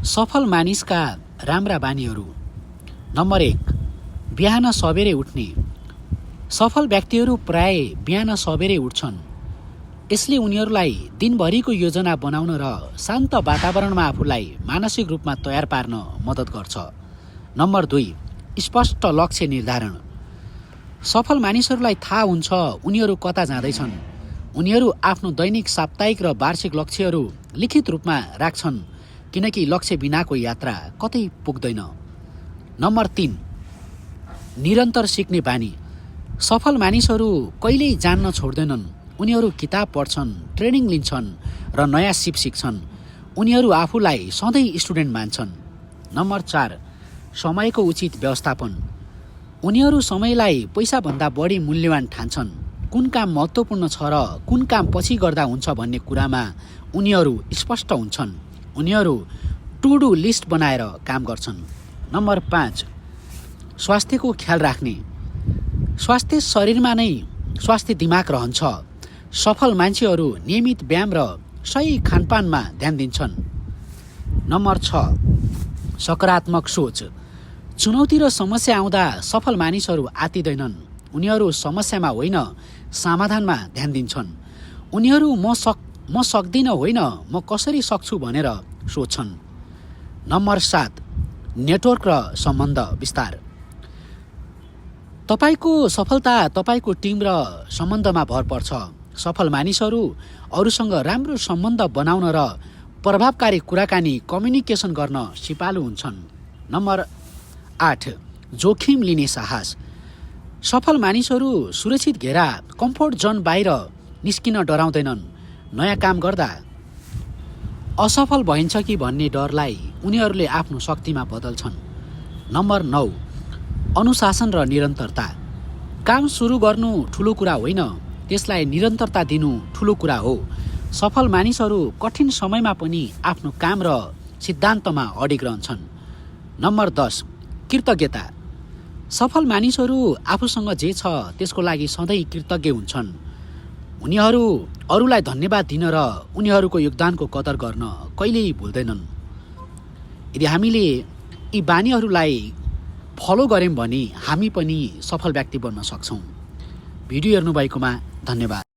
सफल मानिसका राम्रा बानीहरू। नम्बर 1, बिहान सबेरै उठ्ने। सफल व्यक्तिहरू प्राय बिहान सबेरै उठ्छन्। यसले उनीहरूलाई दिनभरिको योजना बनाउन र शान्त वातावरणमा आफूलाई मानसिक रूपमा तयार पार्न मद्दत गर्छ। नम्बर 2, स्पष्ट लक्ष्य निर्धारण। सफल मानिसहरूलाई थाहा हुन्छ उनीहरू कता जाँदैछन्। उनीहरू आफ्नो दैनिक, साप्ताहिक र वार्षिक लक्ष्यहरू लिखित रूपमा राख्छन्, किनकि लक्ष्य बिनाको यात्रा कतै पुग्दैन। नम्बर 3, निरन्तर सिक्ने बानी। सफल मानिसहरू कहिल्यै जान्न छोड्दैनन्। उनीहरू किताब पढ्छन्, ट्रेनिङ लिन्छन् र नयाँ सिप सिक्छन्। उनीहरू आफूलाई सधैँ स्टुडेन्ट मान्छन्। नम्बर 4, समयको उचित व्यवस्थापन। उनीहरू समयलाई पैसाभन्दा बढी मूल्यवान ठान्छन्। कुन काम महत्त्वपूर्ण छ र कुन काम पछि गर्दा हुन्छ भन्ने कुरामा उनीहरू स्पष्ट हुन्छन्। उनीहरू टु डु लिस्ट बनाएर काम गर्छन्। नम्बर 5, स्वास्थ्यको ख्याल राख्ने। स्वास्थ्य शरीरमा नै स्वास्थ्य दिमाग रहन्छ। सफल मान्छेहरू नियमित व्यायाम र सही खानपानमा ध्यान दिन्छन्। नम्बर 6, सकारात्मक सोच। चुनौती र समस्या आउँदा सफल मानिसहरू आत्तिदैनन्। उनीहरू समस्यामा होइन, समाधानमा ध्यान दिन्छन्। उनीहरू म सक्दिनँ होइन, म कसरी सक्छु भनेर सोच्छन्। नम्बर 7, नेटवर्क र सम्बन्ध विस्तार। तपाईको सफलता तपाईको टिम र सम्बन्धमा भर पर्छ। सफल मानिसहरू अरूसँग राम्रो सम्बन्ध बनाउन र प्रभावकारी कुराकानी, कम्युनिकेसन गर्न सिपालु हुन्छन्। नम्बर 8, जोखिम लिने साहस। सफल मानिसहरू सुरक्षित घेरा, कम्फोर्ट जोन बाहिर निस्किन डराउँदैनन्। नयाँ काम गर्दा असफल भइन्छ कि भन्ने डरलाई उनीहरूले आफ्नो शक्तिमा बदल्छन्। नम्बर 9, अनुशासन र निरन्तरता। काम सुरु गर्नु ठुलो कुरा होइन, त्यसलाई निरन्तरता दिनु ठुलो कुरा हो। सफल मानिसहरू कठिन समयमा पनि आफ्नो काम र सिद्धान्तमा अडिग रहन्छन्। नम्बर 10, कृतज्ञता। सफल मानिसहरू आफूसँग जे छ त्यसको लागि सधैँ कृतज्ञ हुन्छन्। उनीहरू अरूलाई धन्यवाद दिन र उनीहरूको योगदानको कदर गर्न कहिल्यै भुल्दैनन्। यदि हामीले यी बानीहरूलाई फलो गऱ्यौँ भने हामी पनि सफल व्यक्ति बन्न सक्छौँ। भिडियो हेर्नुभएकोमा धन्यवाद।